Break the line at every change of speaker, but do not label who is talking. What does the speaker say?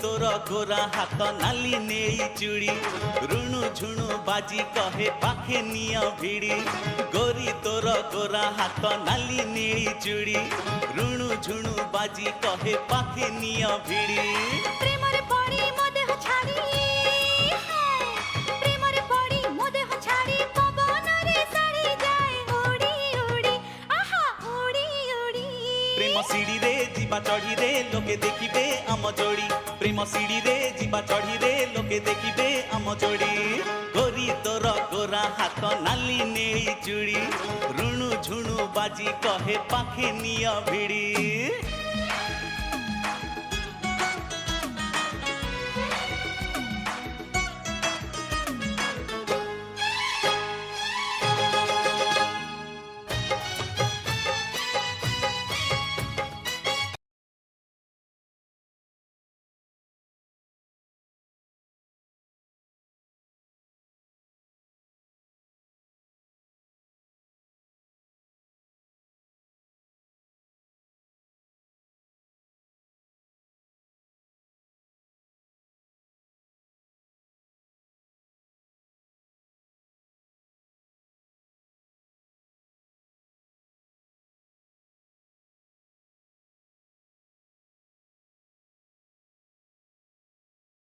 तोर गोरा हाथ नाली नेई चूड़ी रुणु झुणु बाजी कहे पाखे निया भिड़ी गोरी तोर गोरा हाथ नाली नेई चूड़ी रुणु झुणु बाजी कहे पाखे निया भिड़ी
प्रेमरे पड़ी मो देह छाड़ी प्रेमरे पड़ी मो देह छाड़ी पवन रे साड़ी जाए उड़ी उड़ी आहा उड़ी उड़ी
प्रेम सीढ़ी रे जीवा चढ़ी रे लोके देखिबे आम जोड़ी प्रेम सीढ़ी रे जीवा चढ़ी रे लोके देखिबे आम जोड़ी गोरी तोर गोरा हाथ नाली नेई चूड़ी रुणु झुणु बाजी कहे पाखे निया भिड़ी।